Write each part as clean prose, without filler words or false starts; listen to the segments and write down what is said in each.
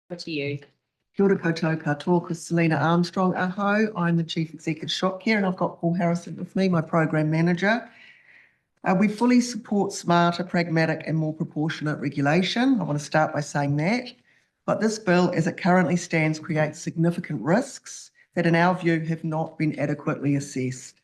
Over to you. Kia ora koutou katoa, Selena Armstrong. Aho, I'm the Chief Executive ShopCare, and I've got Paul Harrison with me, my Program Manager. We fully support smarter, pragmatic and more proportionate regulation. I want to start by saying that. But this bill, as it currently stands, creates significant risks that in our view have not been adequately assessed.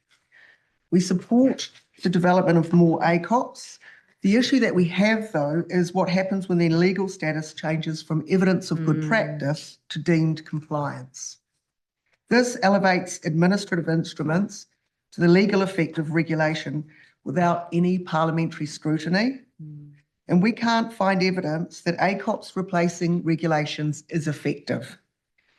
We support the development of more ACOPs. The issue that we have, though, is what happens when their legal status changes from evidence of good practice to deemed compliance. This elevates administrative instruments to the legal effect of regulation without any parliamentary scrutiny. And we can't find evidence that ACOPs replacing regulations is effective.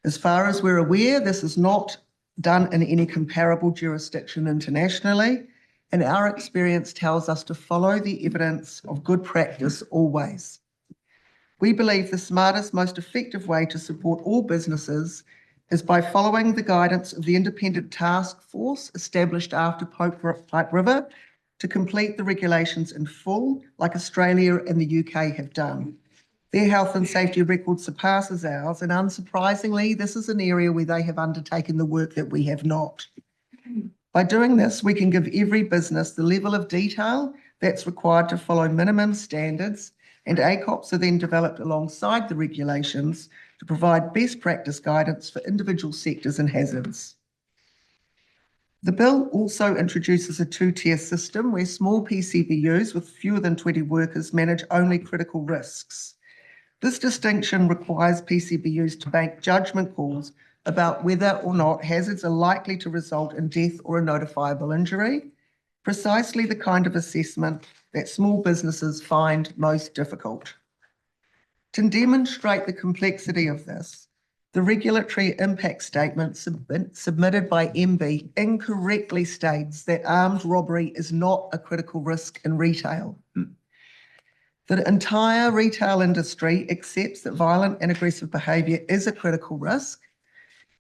As far as we're aware, this is not done in any comparable jurisdiction internationally, and our experience tells us to follow the evidence of good practice always. We believe the smartest, most effective way to support all businesses is by following the guidance of the independent task force established after Pike River to complete the regulations in full, like Australia and the UK have done. Their health and safety record surpasses ours, and unsurprisingly, this is an area where they have undertaken the work that we have not. By doing this, we can give every business the level of detail that's required to follow minimum standards, and ACOPs are then developed alongside the regulations to provide best practice guidance for individual sectors and hazards. The bill also introduces a two-tier system where small PCBUs with fewer than 20 workers manage only critical risks. This distinction requires PCBUs to make judgment calls about whether or not hazards are likely to result in death or a notifiable injury, precisely the kind of assessment that small businesses find most difficult. To demonstrate the complexity of this, the regulatory impact statement submitted by MB incorrectly states that armed robbery is not a critical risk in retail. The entire retail industry accepts that violent and aggressive behaviour is a critical risk,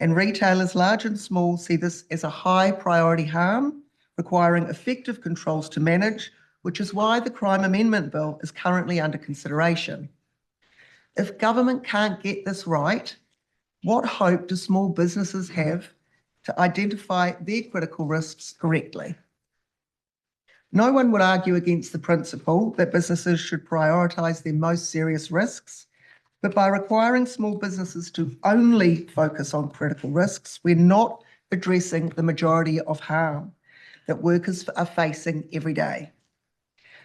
and retailers large and small see this as a high priority harm, requiring effective controls to manage, which is why the Crime Amendment Bill is currently under consideration. If government can't get this right, what hope do small businesses have to identify their critical risks correctly? No one would argue against the principle that businesses should prioritise their most serious risks, but by requiring small businesses to only focus on critical risks, we're not addressing the majority of harm that workers are facing every day,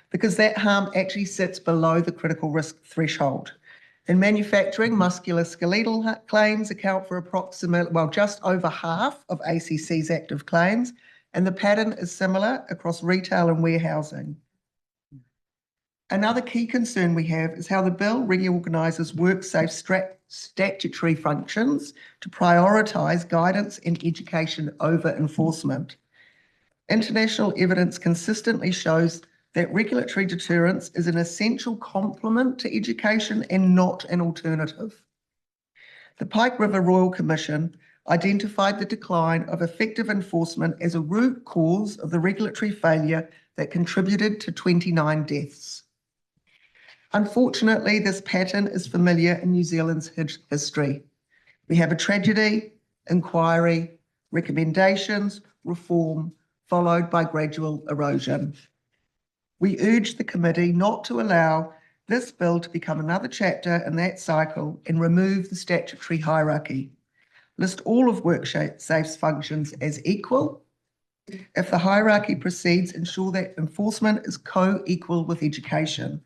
because that harm actually sits below the critical risk threshold. In manufacturing, musculoskeletal claims account for just over half of ACC's active claims, and the pattern is similar across retail and warehousing. Another key concern we have is how the bill reorganises WorkSafe statutory functions to prioritise guidance and education over enforcement. International evidence consistently shows that regulatory deterrence is an essential complement to education and not an alternative. The Pike River Royal Commission identified the decline of effective enforcement as a root cause of the regulatory failure that contributed to 29 deaths. Unfortunately, this pattern is familiar in New Zealand's history. We have a tragedy, inquiry, recommendations, reform, followed by gradual erosion. We urge the committee not to allow this bill to become another chapter in that cycle and remove the statutory hierarchy. List all of WorkSafe's functions as equal. If the hierarchy proceeds, ensure that enforcement is co-equal with education.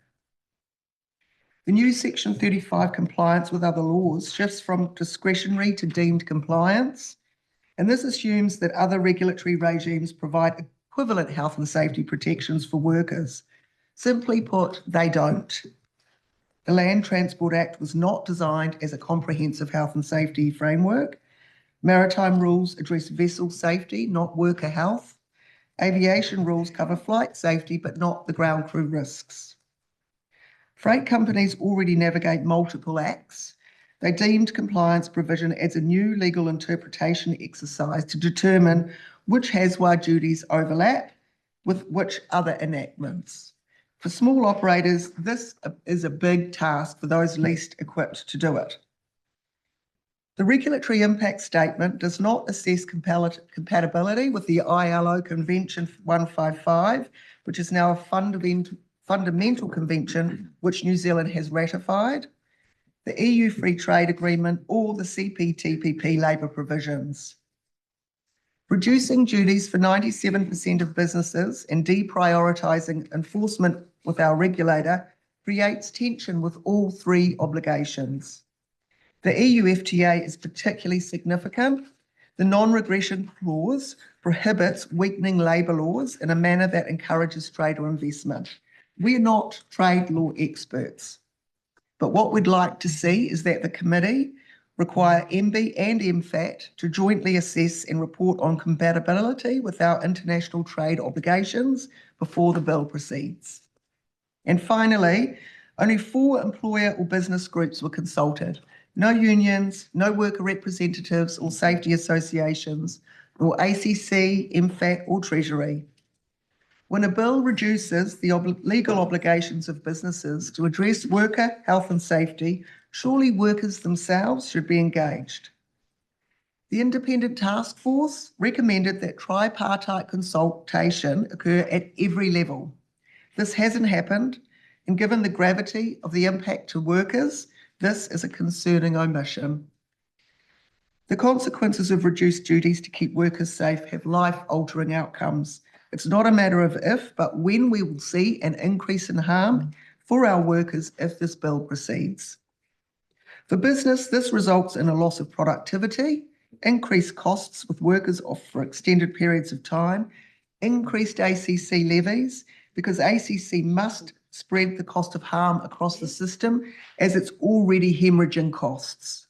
The new Section 35 compliance with other laws shifts from discretionary to deemed compliance, and this assumes that other regulatory regimes provide equivalent health and safety protections for workers. Simply put, they don't. The Land Transport Act was not designed as a comprehensive health and safety framework. Maritime rules address vessel safety, not worker health. Aviation rules cover flight safety, but not the ground crew risks. Freight companies already navigate multiple acts. They deemed compliance provision as a new legal interpretation exercise to determine which HASWA duties overlap with which other enactments. For small operators, this is a big task for those least equipped to do it. The regulatory impact statement does not assess compatibility with the ILO Convention 155, which is now a fundamental convention which New Zealand has ratified, the EU Free Trade Agreement, or the CPTPP labour provisions. Reducing duties for 97% of businesses and deprioritising enforcement with our regulator creates tension with all three obligations. The EU FTA is particularly significant. The non-regression clause prohibits weakening labour laws in a manner that encourages trade or investment. We're not trade law experts, but what we'd like to see is that the committee require MB and MFAT to jointly assess and report on compatibility with our international trade obligations before the bill proceeds. And finally, only 4 employer or business groups were consulted. No unions, no worker representatives or safety associations, nor ACC, MFAT or Treasury. When a bill reduces the legal obligations of businesses to address worker health and safety, surely workers themselves should be engaged. The independent task force recommended that tripartite consultation occur at every level. This hasn't happened, and given the gravity of the impact to workers, this is a concerning omission. The consequences of reduced duties to keep workers safe have life-altering outcomes. It's not a matter of if, but when we will see an increase in harm for our workers if this bill proceeds. For business, this results in a loss of productivity, increased costs with workers off for extended periods of time, increased ACC levies, because ACC must spread the cost of harm across the system as it's already hemorrhaging costs.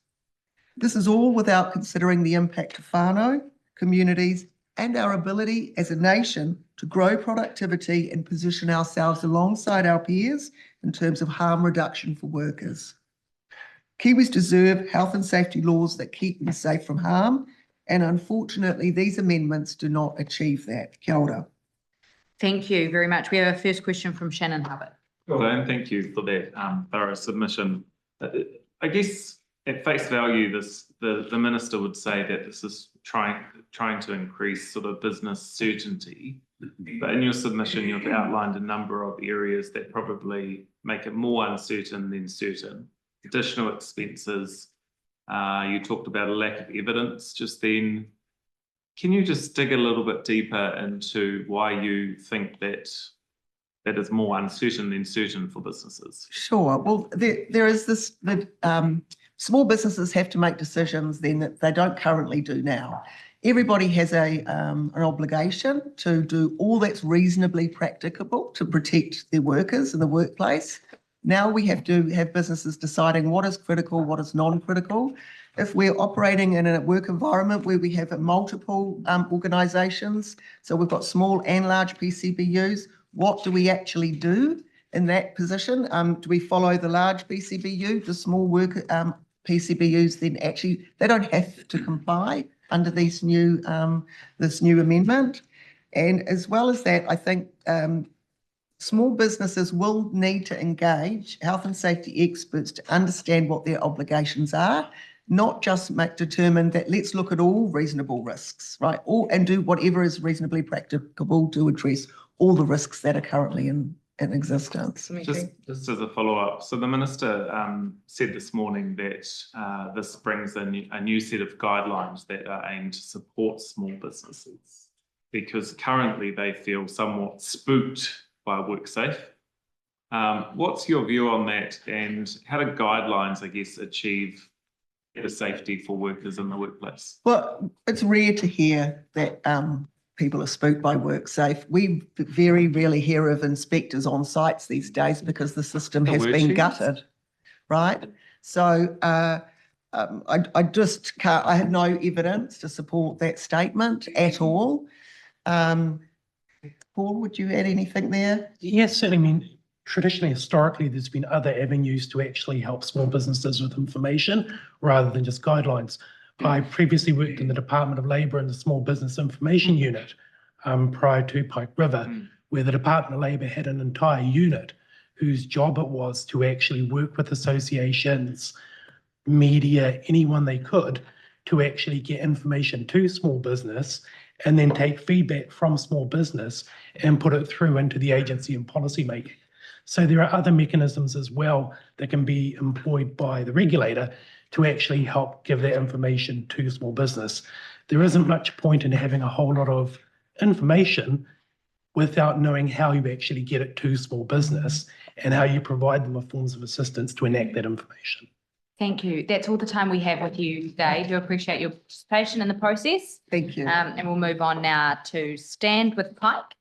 This is all without considering the impact of whānau, communities, and our ability as a nation to grow productivity and position ourselves alongside our peers in terms of harm reduction for workers. Kiwis deserve health and safety laws that keep them safe from harm, and unfortunately these amendments do not achieve that. Kia ora. Thank you very much. We have a first question from Shannon Hubbard. Well done, thank you for that thorough submission. I guess at face value, the minister would say that this is trying to increase sort of business certainty. But in your submission, you've outlined a number of areas that probably make it more uncertain than certain. Additional expenses. You talked about a lack of evidence just then. Can you just dig a little bit deeper into why you think that is more uncertain than certain for businesses? Sure. Well, there is this, small businesses have to make decisions then that they don't currently do now. Everybody has an obligation to do all that's reasonably practicable to protect their workers in the workplace. Now we have to have businesses deciding what is critical, what is non-critical. If we're operating in a work environment where we have multiple organisations, so we've got small and large PCBUs, what do we actually do in that position? Do we follow the large PCBU, the small work PCBUs? Then actually they don't have to comply under this new amendment. And as well as that, I think small businesses will need to engage health and safety experts to understand what their obligations are, not just determine that let's look at all reasonable risks, right? And do whatever is reasonably practicable to address all the risks that are currently in existence. Just as a follow-up, so the minister said this morning that this brings a new set of guidelines that are aimed to support small businesses because currently they feel somewhat spooked by WorkSafe. What's your view on that, and how do guidelines, I guess, achieve better safety for workers in the workplace? Well, it's rare to hear that people are spooked by WorkSafe. We very rarely hear of inspectors on sites these days because the system has been gutted, right? So I just can't, I have no evidence to support that statement at all. Paul, would you add anything there? Yes, certainly. I mean, traditionally, historically, there's been other avenues to actually help small businesses with information rather than just guidelines. I previously worked in the Department of Labour in the Small Business Information Unit prior to Pike River, where the Department of Labour had an entire unit whose job it was to actually work with associations, media, anyone they could to actually get information to small business and then take feedback from small business and put it through into the agency and policy making. So there are other mechanisms as well that can be employed by the regulator to actually help give that information to small business. There isn't much point in having a whole lot of information without knowing how you actually get it to small business and how you provide them with forms of assistance to enact that information. Thank you. That's all the time we have with you today. Do appreciate your participation in the process. Thank you. And we'll move on now to Stand with Pike.